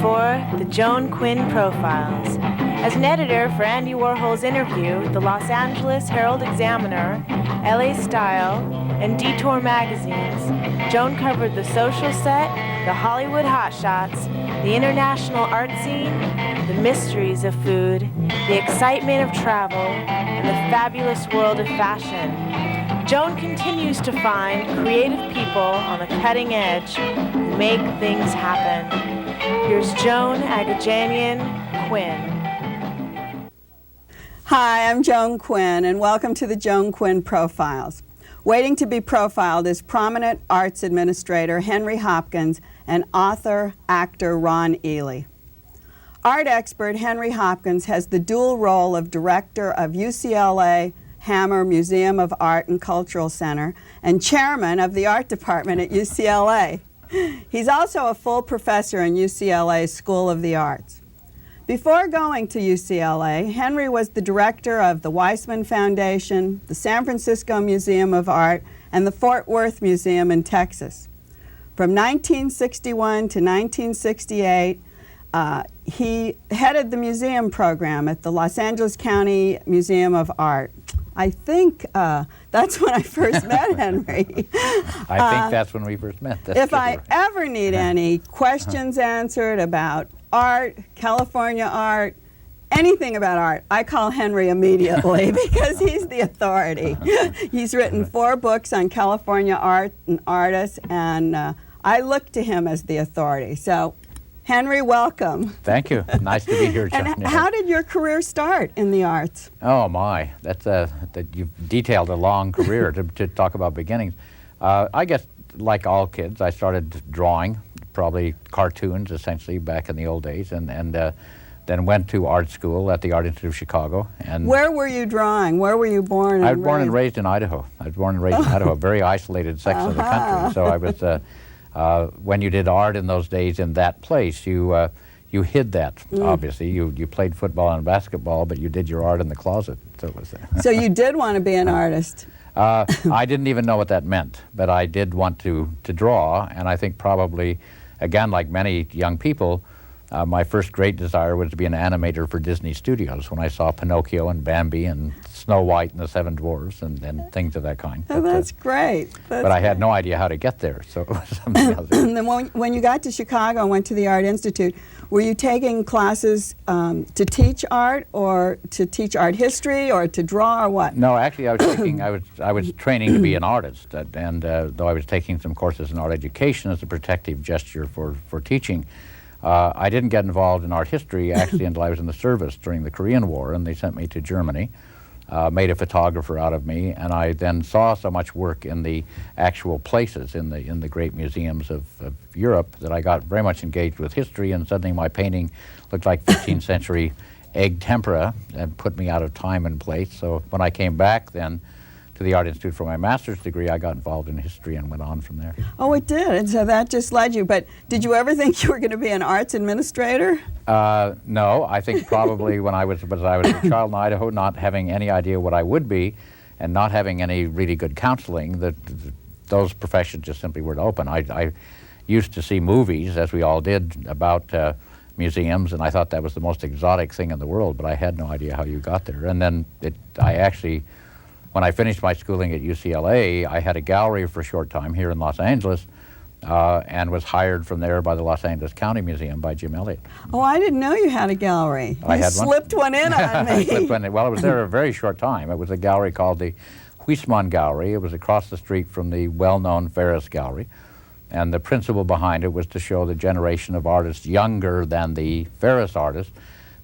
for the Joan Quinn Profiles. As an editor for Andy Warhol's Interview, the Los Angeles Herald-Examiner, LA Style, and Detour magazines, Joan covered the social set, the Hollywood hotshots, the international art scene, the mysteries of food, the excitement of travel, and the fabulous world of fashion. Joan continues to find creative people on the cutting edge who make things happen. Here's Joan Agajanian Quinn. Hi, I'm Joan Quinn, and welcome to the Joan Quinn Profiles. Waiting to be profiled is prominent arts administrator Henry Hopkins and author, actor Ron Ely. Art expert Henry Hopkins has the dual role of director of UCLA Hammer Museum of Art and Cultural Center and chairman of the art department at UCLA. He's also a full professor in UCLA's School of the Arts. Before going to UCLA, Henry was the director of the Weissman Foundation, the San Francisco Museum of Art, and the Fort Worth Museum in Texas. From 1961 to 1968, he headed the museum program at the Los Angeles County Museum of Art. I think that's when I first met Henry. I think that's when we first met. That's if I ever need any questions answered about art, California art, anything about art, I call Henry immediately because he's the authority. He's written 4 books on California art and artists, and I look to him as the authority. So, Henry, welcome. Thank you. Nice to be here, John. And how did your career start in the arts? Oh my, that's that you've detailed a long career to talk about beginnings. I guess like all kids, I started drawing, probably cartoons essentially back in the old days, and then went to art school at the Art Institute of Chicago. And where were you drawing? Where were you born? I was born and raised in Idaho. I was born and raised in Idaho, a very isolated section of the country. So I was. When you did art in those days in that place, you hid that, obviously. You played football and basketball, but you did your art in the closet. So, it was, so you did want to be an artist? I didn't even know what that meant, but I did want to draw, and I think probably, again, like many young people, my first great desire was to be an animator for Disney Studios when I saw Pinocchio and Bambi and Snow White and the Seven Dwarfs and things of that kind. Oh, that's great. But I had no idea how to get there, so it was something else. And then when you got to Chicago and went to the Art Institute, were you taking classes to teach art or to teach art history or to draw or what? No, actually I was training to be an artist, and though I was taking some courses in art education as a protective gesture for teaching, I didn't get involved in art history actually until I was in the service during the Korean War, and they sent me to Germany, made a photographer out of me, and I then saw so much work in the actual places in the great museums of Europe that I got very much engaged with history, and suddenly my painting looked like 15th century egg tempera and put me out of time and place. So when I came back then to the Art Institute for my master's degree, I got involved in history and went on from there. Oh, it did, and so that just led you. But did you ever think you were going to be an arts administrator? No, I think probably when I was a child in Idaho, not having any idea what I would be, and not having any really good counseling, those professions just simply weren't open. I used to see movies, as we all did, about museums, and I thought that was the most exotic thing in the world, but I had no idea how you got there. And then when I finished my schooling at UCLA, I had a gallery for a short time here in Los Angeles, and was hired from there by the Los Angeles County Museum by Jim Elliott. Oh, I didn't know you had a gallery. I had slipped one in on me. I slipped one in. Well, it was there a very short time. It was a gallery called the Huisman Gallery. It was across the street from the well-known Ferris Gallery, and the principle behind it was to show the generation of artists younger than the Ferris artists,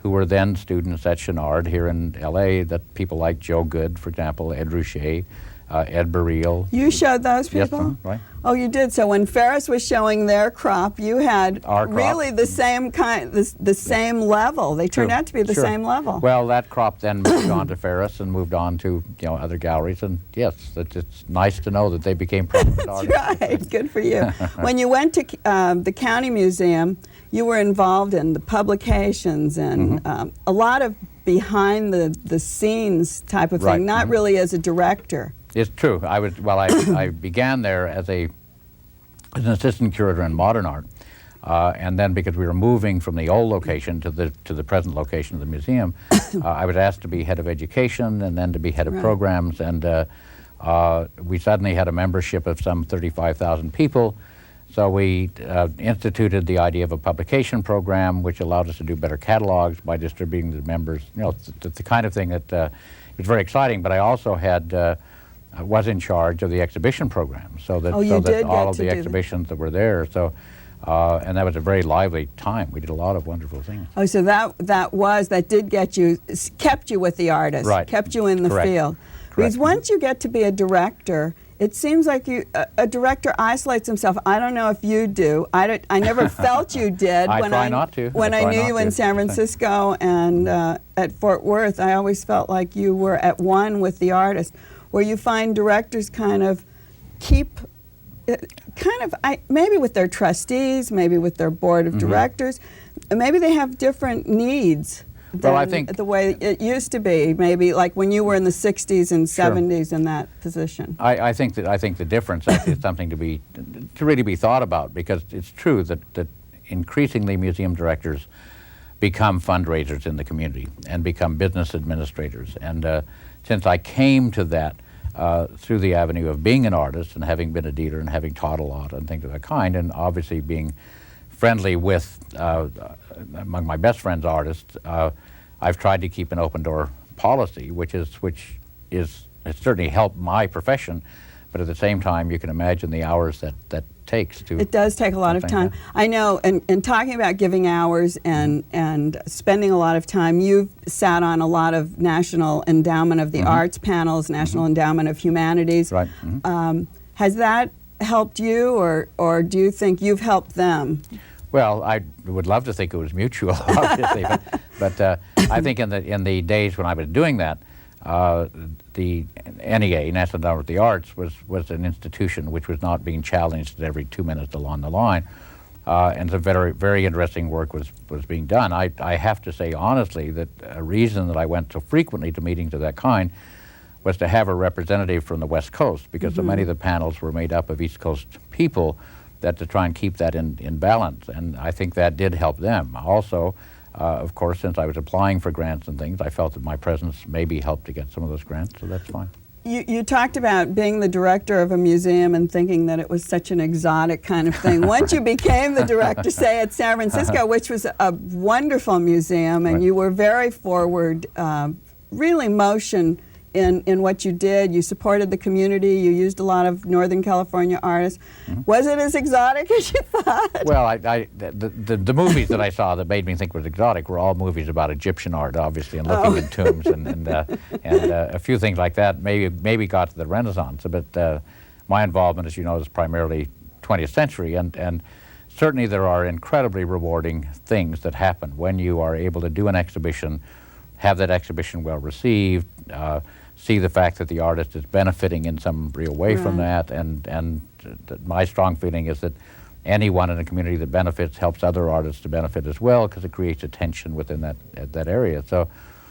who were then students at Chenard here in LA, that people like Joe Good, for example, Ed Ruscha, Ed Baril. You showed those people? Yes, right. Oh, you did. So when Ferris was showing their crop, you had Our crop. Really the same kind, the same level. They turned out to be the same level. Well, that crop then moved on to Ferris and moved on to other galleries, and yes, it's nice to know that they became prominent artists. That's right. Good for you. When you went to the County Museum, you were involved in the publications and a lot of behind the scenes type of thing, not really as a director. It's true. I began there as an assistant curator in modern art, And then because we were moving from the old location to the present location of the museum, I was asked to be head of education and then to be head of programs. And we suddenly had a membership of some 35,000 people. So we instituted the idea of a publication program, which allowed us to do better catalogs by distributing to members. You know, the kind of thing that was very exciting. But I also had was in charge of the exhibition program, so that all of the exhibitions that were there. So. And that was a very lively time. We did a lot of wonderful things. Oh, so that did get you, kept you with the artist, right. Kept you in the field. Correct. Because once you get to be a director, it seems like a director isolates himself. I don't know if you do. I never felt you did. I try not to. When I knew you in San Francisco and at Fort Worth, I always felt like you were at one with the artist, where you find directors kind of keep... maybe with their trustees, maybe with their board of directors, maybe they have different needs than the way it used to be. Maybe like when you were in the 60s and 70s in that position. I think the difference actually is something to really be thought about, because it's true that increasingly museum directors become fundraisers in the community and become business administrators. And since I came to that through the avenue of being an artist and having been a dealer and having taught a lot and things of that kind, and obviously being friendly with, among my best friends, artists, I've tried to keep an open door policy, which has certainly helped my profession, but at the same time, you can imagine the hours that takes to... It does take a lot of time. I know, and talking about giving hours and spending a lot of time, you've sat on a lot of National Endowment of the Arts panels, National Endowment of Humanities. Right. Has that helped you, or do you think you've helped them? Well, I would love to think it was mutual, obviously, but I think in the days when I was doing that, the NEA, National Endowment of the Arts, was an institution which was not being challenged every 2 minutes along the line, and some very, very interesting work was being done. I have to say honestly that a reason that I went so frequently to meetings of that kind was to have a representative from the West Coast, because so many of the panels were made up of East Coast people, that to try and keep that in balance, and I think that did help them. Also, of course, since I was applying for grants and things, I felt that my presence maybe helped to get some of those grants, so that's fine. You talked about being the director of a museum and thinking that it was such an exotic kind of thing. Once you became the director, say, at San Francisco, which was a wonderful museum, and you were very forward, really motion in what you did. You supported the community. You used a lot of Northern California artists. Was it as exotic as you thought? Well, the movies that I saw that made me think was exotic were all movies about Egyptian art, obviously, and looking in tombs and a few things like that. Maybe got to the Renaissance, but my involvement, as you know, is primarily 20th century, and certainly there are incredibly rewarding things that happen when you are able to do an exhibition, have that exhibition well received, see the fact that the artist is benefiting in some real way from that, and my strong feeling is that anyone in a community that benefits helps other artists to benefit as well, because it creates a tension within that area. So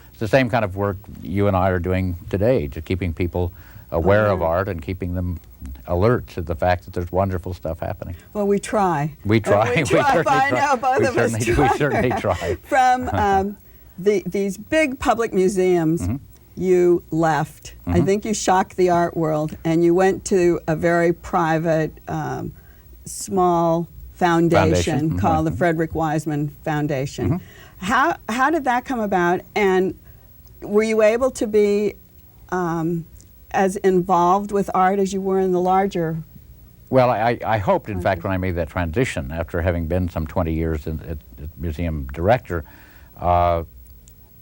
it's the same kind of work you and I are doing today, to keeping people aware of art and keeping them alert to the fact that there's wonderful stuff happening. Well, we try. We try. I know both of us try. We certainly try. From these big public museums, you left. I think you shocked the art world, and you went to a very private, small foundation called the Frederick Wiseman Foundation. How did that come about, and were you able to be as involved with art as you were in the larger? Well, I hoped, in fact, when I made that transition, after having been some 20 years at museum director,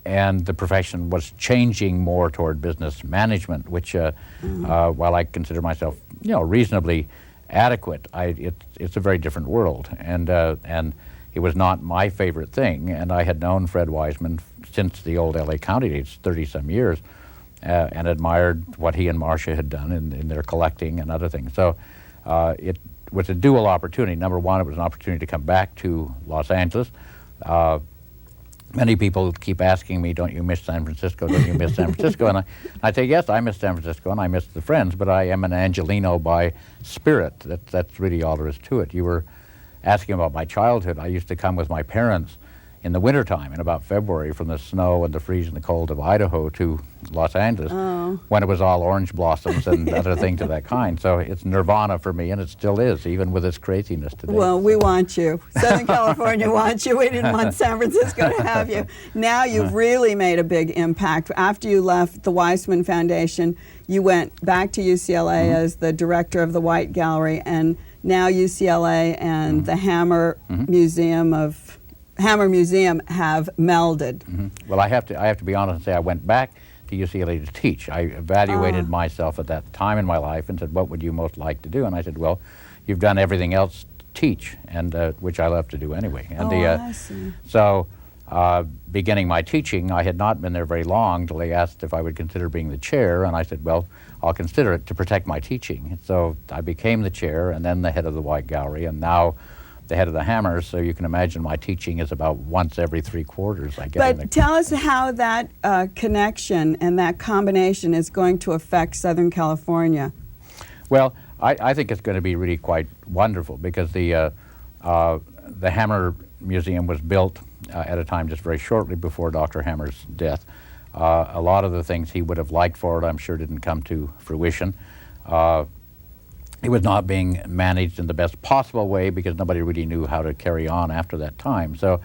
and the profession was changing more toward business management, which, while I consider myself, reasonably adequate, it's a very different world, and it was not my favorite thing. And I had known Fred Wiseman since the old LA County days, 30-some years, and admired what he and Marcia had done in their collecting and other things. So it was a dual opportunity. Number one, it was an opportunity to come back to Los Angeles. Many people keep asking me, don't you miss San Francisco, don't you miss San Francisco? And I say, yes, I miss San Francisco and I miss the friends, but I am an Angelino by spirit. That's really all there is to it. You were asking about my childhood, I used to come with my parents in the wintertime, in about February, from the snow and the freeze and the cold of Idaho to Los Angeles, when it was all orange blossoms and other things of that kind. So it's nirvana for me, and it still is, even with its craziness today. Well, we want you. Southern California wants you. We didn't want San Francisco to have you. Now you've really made a big impact. After you left the Weissman Foundation, you went back to UCLA as the director of the White Gallery, and now UCLA and the Hammer Museum have melded. Well, I have to be honest and say I went back to UCLA to teach. I evaluated myself at that time in my life and said, what would you most like to do? And I said, well, you've done everything else, teach, and which I love to do anyway. And I see. So beginning my teaching, I had not been there very long till they asked if I would consider being the chair, and I said, well, I'll consider it to protect my teaching. So I became the chair and then the head of the White Gallery, and now the head of the Hammer, so you can imagine my teaching is about once every 3 quarters I get. But tell us how that connection and that combination is going to affect Southern California. Well, I think it's going to be really quite wonderful because the Hammer Museum was built at a time just very shortly before Dr. Hammer's death. A lot of the things he would have liked for it, I'm sure, didn't come to fruition. It was not being managed in the best possible way because nobody really knew how to carry on after that time. So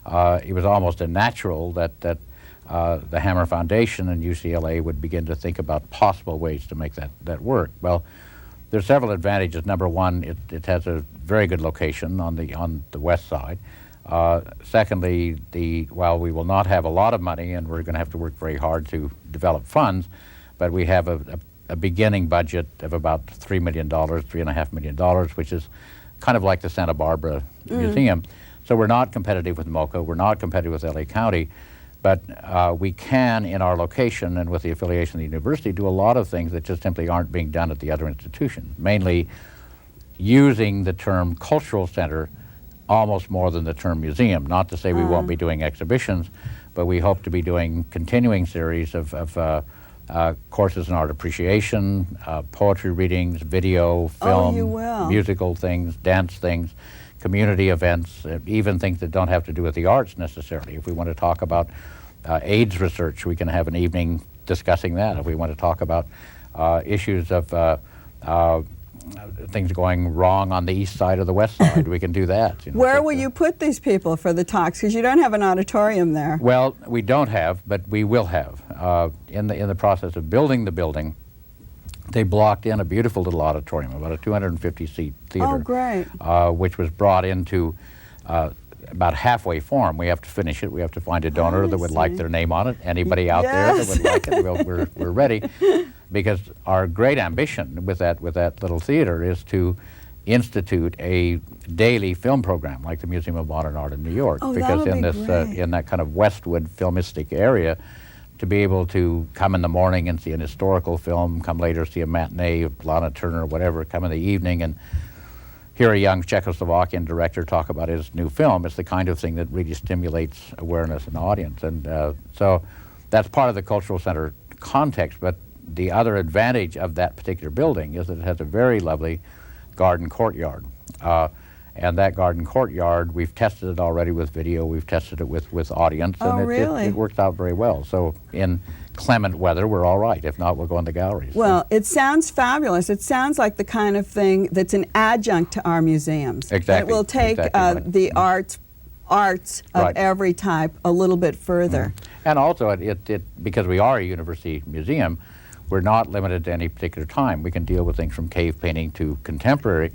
it was almost a natural that the Hammer Foundation and UCLA would begin to think about possible ways to make that work. Well, there's several advantages. Number one, it has a very good location on the west side. Secondly, while we will not have a lot of money and we're going to have to work very hard to develop funds, but we have a beginning budget of about $3 million, $3.5 million, which is kind of like the Santa Barbara Museum. So we're not competitive with MoCA, we're not competitive with LA County, but we can, in our location and with the affiliation of the university, do a lot of things that just simply aren't being done at the other institutions, mainly using the term cultural center almost more than the term museum. Not to say we won't be doing exhibitions, but we hope to be doing continuing series of courses in art appreciation, poetry readings, video, film, musical things, dance things, community events, even things that don't have to do with the arts necessarily. If we want to talk about AIDS research, we can have an evening discussing that. If we want to talk about issues of things going wrong on the east side or the west side, we can do that. You know, where will you put these people for the talks? Because you don't have an auditorium there. Well, we don't have, but we will have. In the process of building the building, they blocked in a beautiful little auditorium, about a 250-seat theater. Oh, great. Which was brought into about halfway form. We have to finish it. We have to find a donor that would like their name on it. Anybody out there that would like it, well, we're ready. Because our great ambition with that little theater is to institute a daily film program like the Museum of Modern Art in New York. Because in this in that kind of Westwood filmistic area, to be able to come in the morning and see an historical film, come later see a matinee of Lana Turner or whatever, come in the evening and hear a young Czechoslovakian director talk about his new film. It's the kind of thing that really stimulates awareness in the audience. And so that's part of the cultural center context. But the other advantage of that particular building is that it has a very lovely garden courtyard. And that garden courtyard, we've tested it already with video, we've tested it with audience, and it works out very well. So in clement weather, we're all right. If not, we'll go in the galleries. Well, it sounds fabulous. It sounds like the kind of thing that's an adjunct to our museums. Exactly. It will take the arts of every type a little bit further. And also, because we are a university museum, we're not limited to any particular time. We can deal with things from cave painting to contemporary,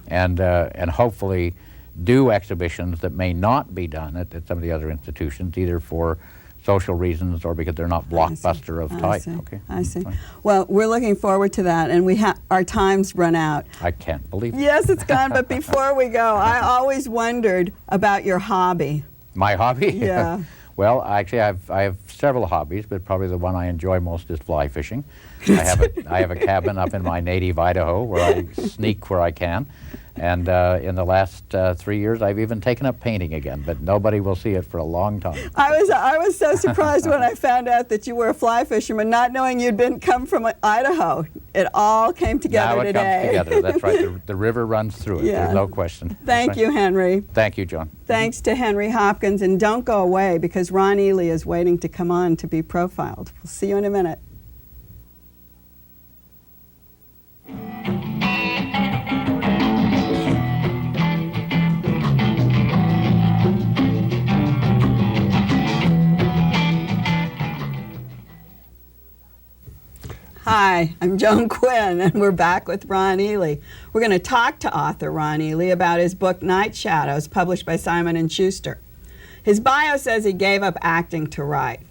and hopefully do exhibitions that may not be done at some of the other institutions, either for social reasons or because they're not blockbuster of type. I see. Well, we're looking forward to that, and our time's run out. I can't believe it. Yes, it's gone, but before we go, I always wondered about your hobby. My hobby? Yeah. Well, actually, I have several hobbies, but probably the one I enjoy most is fly fishing. I have a cabin up in my native Idaho where I sneak where I can. And in the last 3 years, I've even taken up painting again, but nobody will see it for a long time. I was so surprised when I found out that you were a fly fisherman, not knowing you'd come from Idaho. It all came together today. Now it comes together. That's right. The river runs through it. Yeah. There's no question. Thank you, Henry. Thank you, Joan. Thanks to Henry Hopkins. And don't go away, because Ron Ely is waiting to come on to be profiled. We'll see you in a minute. Hi, I'm Joan Quinn, and we're back with Ron Ely. We're going to talk to author Ron Ely about his book Night Shadows, published by Simon & Schuster. His bio says he gave up acting to write.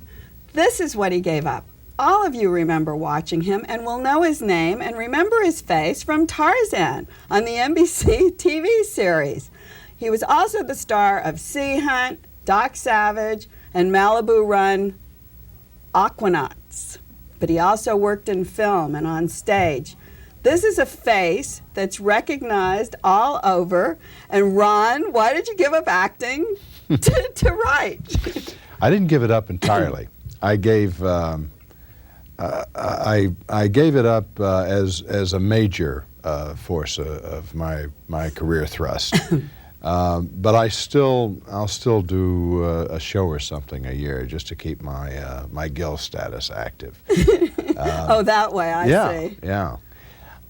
This is what he gave up. All of you remember watching him and will know his name and remember his face from Tarzan on the NBC TV series. He was also the star of Sea Hunt, Doc Savage, and Malibu Run Aquanauts. But he also worked in film and on stage. This is a face that's recognized all over. And Ron, why did you give up acting to write? I didn't give it up entirely. I gave I gave it up as a major force of my career thrust. But I'll still do a show or something a year just to keep my Gill status active. Oh, that way, I see. Yeah.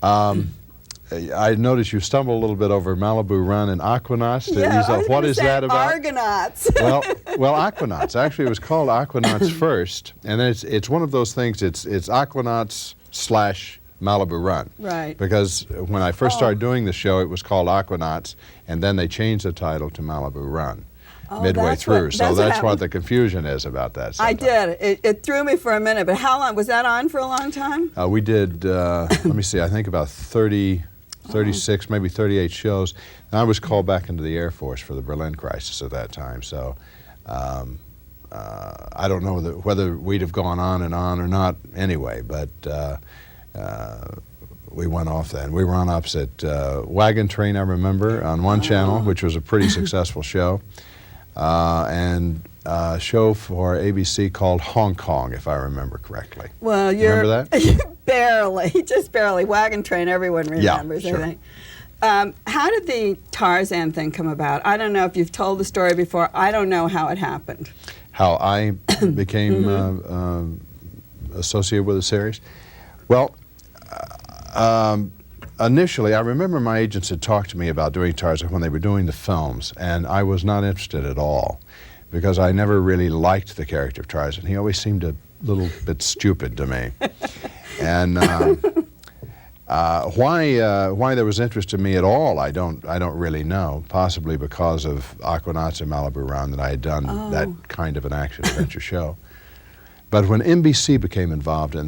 I noticed you stumbled a little bit over Malibu Run and Aquanauts. Yeah, You thought, what is that about? Argonauts. well, Aquanauts. Actually, it was called Aquanauts first, and then it's one of those things. It's Aquanauts / Malibu Run. Right. Because when I first started doing the show, it was called Aquanauts, and then they changed the title to Malibu Run midway through. So that's what the confusion is about that. Sometimes. I did. It threw me for a minute, but how long? Was that on for a long time? We did, let me see, I think about 36, maybe 38 shows. And I was called back into the Air Force for the Berlin crisis at that time. So I don't know whether we'd have gone on or not anyway, but we went off then. We were on opposite Wagon Train, I remember, on one channel, which was a pretty successful show, and a show for ABC called Hong Kong, if I remember correctly. Well, remember that? Barely, just barely. Wagon Train, everyone remembers, yeah, sure. I think. How did the Tarzan thing come about? I don't know if you've told the story before. I don't know how it happened. How I became associated with the series? Well, initially, I remember my agents had talked to me about doing Tarzan when they were doing the films, and I was not interested at all because I never really liked the character of Tarzan. He always seemed a little bit stupid to me. And why there was interest in me at all, I don't really know. Possibly because of Aquanauts and Malibu Run, that I had done that kind of an action-adventure show. But when NBC became involved in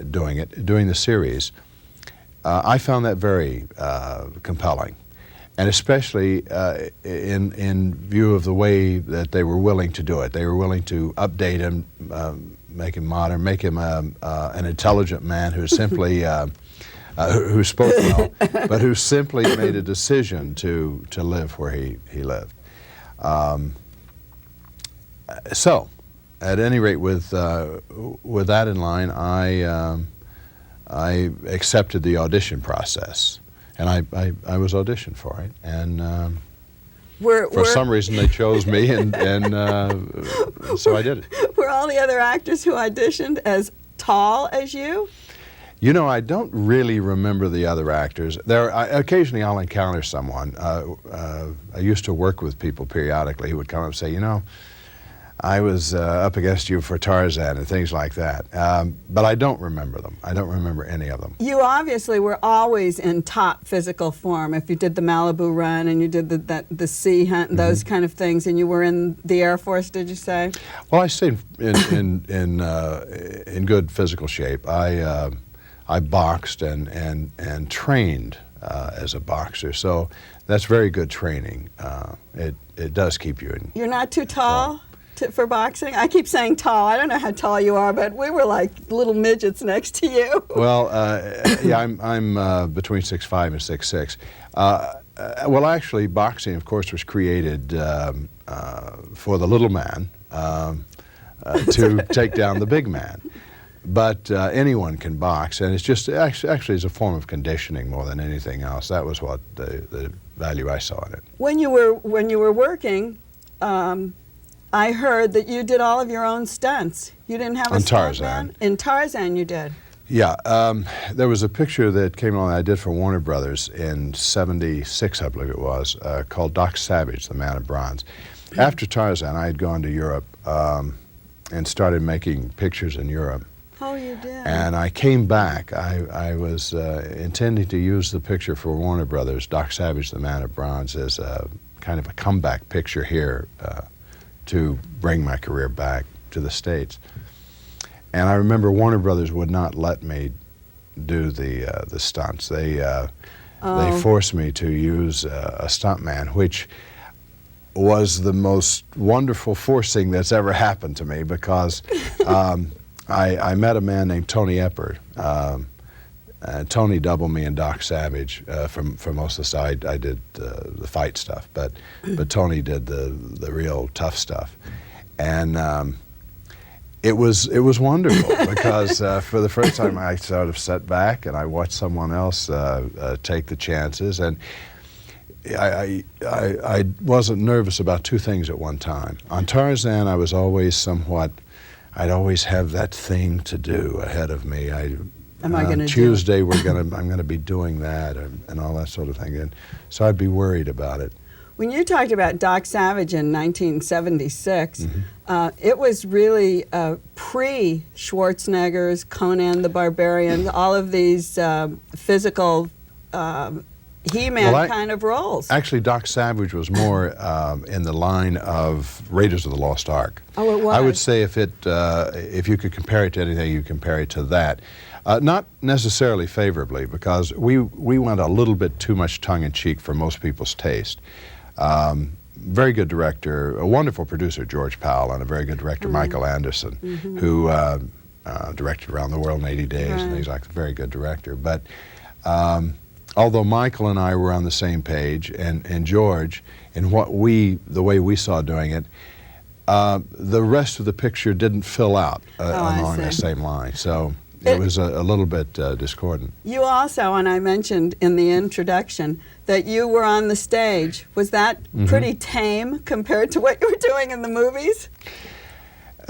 doing the series, I found that very compelling, and especially in view of the way that they were willing to do it. They were willing to update him, make him modern, make him an intelligent man who simply who spoke well, but who simply made a decision to live where he lived. So, at any rate, with that in line, I accepted the audition process, and I was auditioned for it, and for some reason they chose me, and so I did it. Were all the other actors who auditioned as tall as you? You know, I don't really remember the other actors. Occasionally I'll encounter someone. I used to work with people periodically who would come up and say, you know, I was up against you for Tarzan and things like that. But I don't remember them. I don't remember any of them. You obviously were always in top physical form. If you did the Malibu Run and you did the Sea Hunt and those kind of things, and you were in the Air Force, did you say? Well, I stayed in good physical shape. I boxed and trained as a boxer, so that's very good training. It does keep you in. You're not too tall for boxing? I keep saying tall. I don't know how tall you are, but we were like little midgets next to you. Well, yeah, I'm between 6'5" and 6'6". Well, actually, boxing, of course, was created for the little man to take down the big man. But anyone can box, and it's just actually is a form of conditioning more than anything else. That was what the value I saw in it. When you were working, I heard that you did all of your own stunts. You didn't have a On stunt Tarzan. man? In Tarzan, you did. Yeah, there was a picture that came along I did for Warner Brothers in '76, I believe it was, called Doc Savage, the Man of Bronze. After Tarzan, I had gone to Europe and started making pictures in Europe. Oh, you did. And I came back. I was intending to use the picture for Warner Brothers, Doc Savage, the Man of Bronze, as a kind of a comeback picture here to bring my career back to the States. And I remember Warner Brothers would not let me do the stunts. They forced me to use a stuntman, which was the most wonderful forcing that's ever happened to me, because I met a man named Tony Epper. Tony doubled me and Doc Savage for most of the stuff. I did the fight stuff, but Tony did the real tough stuff, and it was wonderful because for the first time I sort of sat back and I watched someone else take the chances, and I wasn't nervous about two things at one time. On Tarzan, I was always I'd always have that thing to do ahead of me. Tuesday I'm gonna be doing that and all that sort of thing, and so I'd be worried about it. When you talked about Doc Savage in 1976, it was really pre-Schwarzenegger's, Conan the Barbarian, all of these physical He-Man kind of roles. Actually, Doc Savage was more in the line of Raiders of the Lost Ark. Oh, it was? I would say if you could compare it to anything, you compare it to that. Not necessarily favorably, because we went a little bit too much tongue-in-cheek for most people's taste. Very good director, a wonderful producer, George Powell, and a very good director, Michael Anderson, who directed Around the World in 80 Days and things like that. Very good director. But although Michael and I were on the same page, and George, in the way we saw doing it, the rest of the picture didn't fill out along the same line. So it was a little bit discordant. You also, and I mentioned in the introduction, that you were on the stage. Was that pretty tame compared to what you were doing in the movies?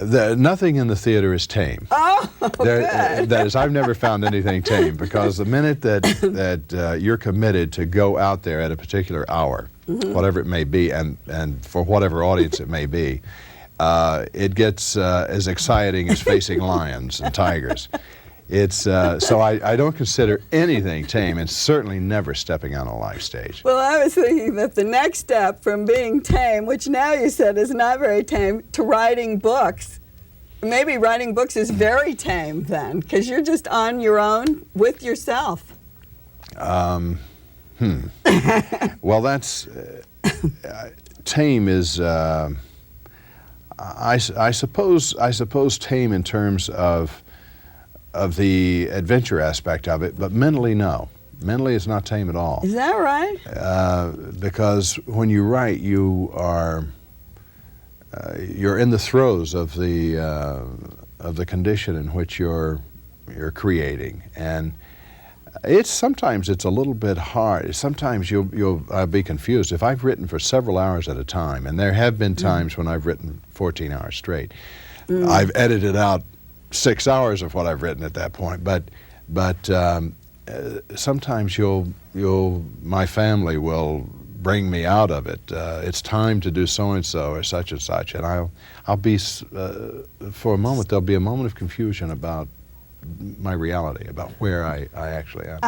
Nothing in the theater is tame. Oh, good. That is, I've never found anything tame, because the minute that you're committed to go out there at a particular hour, whatever it may be, and for whatever audience it may be, it gets as exciting as facing lions and tigers. It's so I don't consider anything tame, and certainly never stepping on a live stage. Well, I was thinking that the next step from being tame, which now you said is not very tame, to writing books. Maybe writing books is very tame then, because you're just on your own with yourself. Well, that's tame is. I suppose tame in terms of the adventure aspect of it, but mentally, no. Mentally, it's not tame at all. Is that right? Because when you write, you're in the throes of the condition in which you're creating, and sometimes it's a little bit hard. Sometimes you'll be confused. If I've written for several hours at a time, and there have been times when I've written 14 hours straight, I've edited out 6 hours of what I've written at that point. But sometimes my family will bring me out of it. It's time to do so and so or such, and I'll be for a moment. There'll be a moment of confusion about my reality, about where I actually am.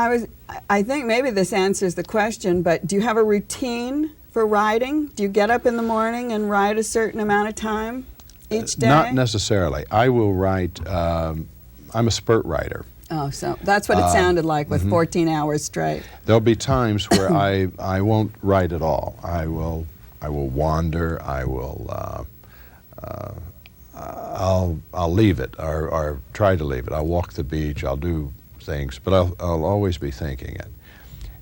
I think maybe this answers the question, but do you have a routine for writing? Do you get up in the morning and write a certain amount of time each day? Not necessarily. I will write, I'm a spurt writer. Oh, so that's what it sounded like with 14 hours straight. There'll be times where I won't write at all. I will wander. I'll leave it or try to leave it. I'll walk the beach. I'll do things, but I'll always be thinking it.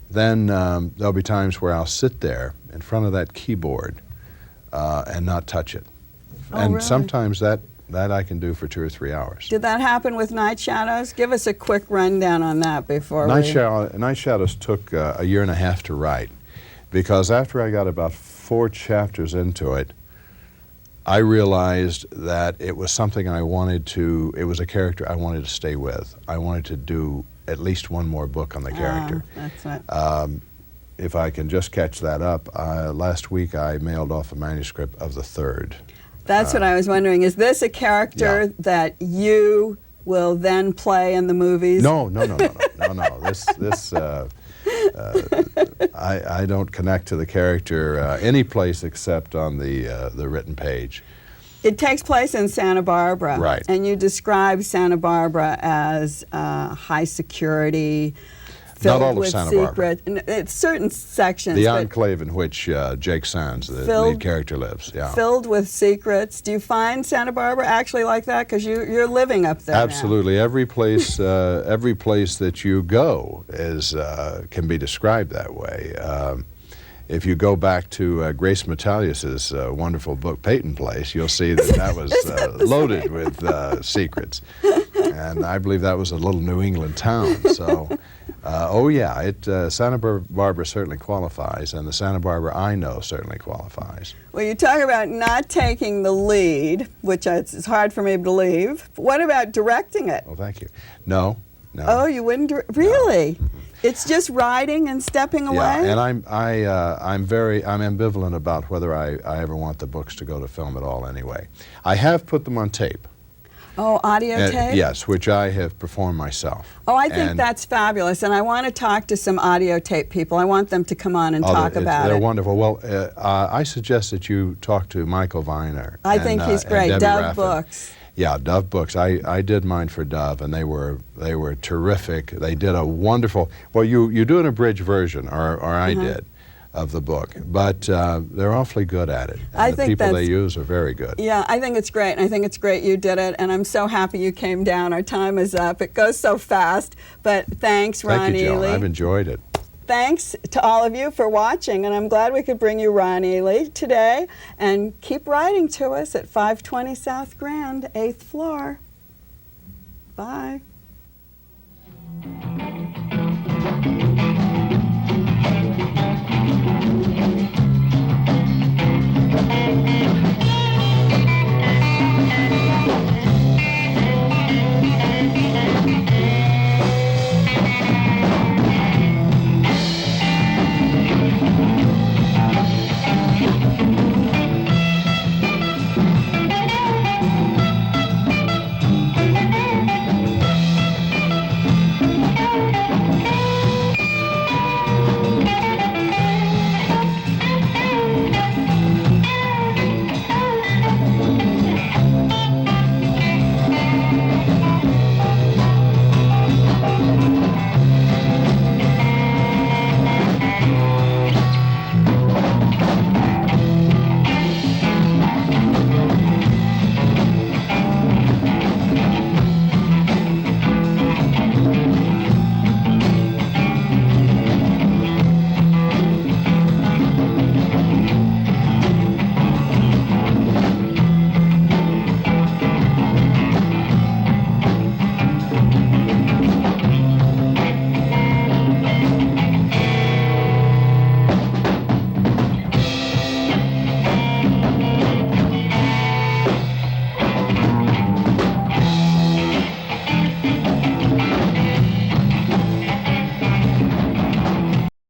then there'll be times where I'll sit there in front of that keyboard and not touch it. Oh, And really? sometimes that I can do for 2 or 3 hours. Did that happen with Night Shadows? Give us a quick rundown on that before Night we... Shadows took a year and a half to write, because after I got about 4 chapters into it, I realized that it was something I wanted to, it was a character I wanted to stay with. I wanted to do at least one more book on the character. That's right. If I can just catch that up, last week I mailed off a manuscript of the 3rd. That's what I was wondering. Is this a character Yeah. that you will then play in the movies? No. This I don't connect to the character any place except on the written page. It takes place in Santa Barbara. Right. And you describe Santa Barbara as high security, filled Not all of with Santa Barbara. secret. It's certain sections. The but enclave in which Jake Sands, the Filled- lead character, lives. Yeah. filled with secrets. Do you find Santa Barbara actually like that? Because you're living up there now. Absolutely. Every place that you go is can be described that way. If you go back to Grace Metalius's wonderful book, Peyton Place, you'll see that was loaded with secrets. And I believe that was a little New England town. So, oh yeah, Santa Barbara certainly qualifies, and the Santa Barbara I know certainly qualifies. Well, you talk about not taking the lead, which it's hard for me to believe. What about directing it? Well, thank you. No. Oh, you wouldn't really? It's just writing and stepping away? Yeah, and I'm ambivalent about whether I ever want the books to go to film at all anyway. I have put them on tape. Oh, audio tape? Yes, which I have performed myself. Oh, I think that's fabulous, and I want to talk to some audio tape people. I want them to come on and talk about it. They're wonderful. Well, I suggest that you talk to Michael Viner. I think he's great. Debbie Dove Raffin. Books. Yeah, Dove Books. I did mine for Dove, and they were terrific. They did a wonderful. Well, you do an abridged version, or I did, of the book, but they're awfully good at it. And I the think people they that's- use are very good. Yeah, I think it's great, and I think it's great you did it, and I'm so happy you came down. Our time is up. It goes so fast, but thanks, Ron Thank you, Joan. Ely. I've enjoyed it. Thanks to all of you for watching, and I'm glad we could bring you Ron Ely today. And keep writing to us at 520 South Grand, 8th floor.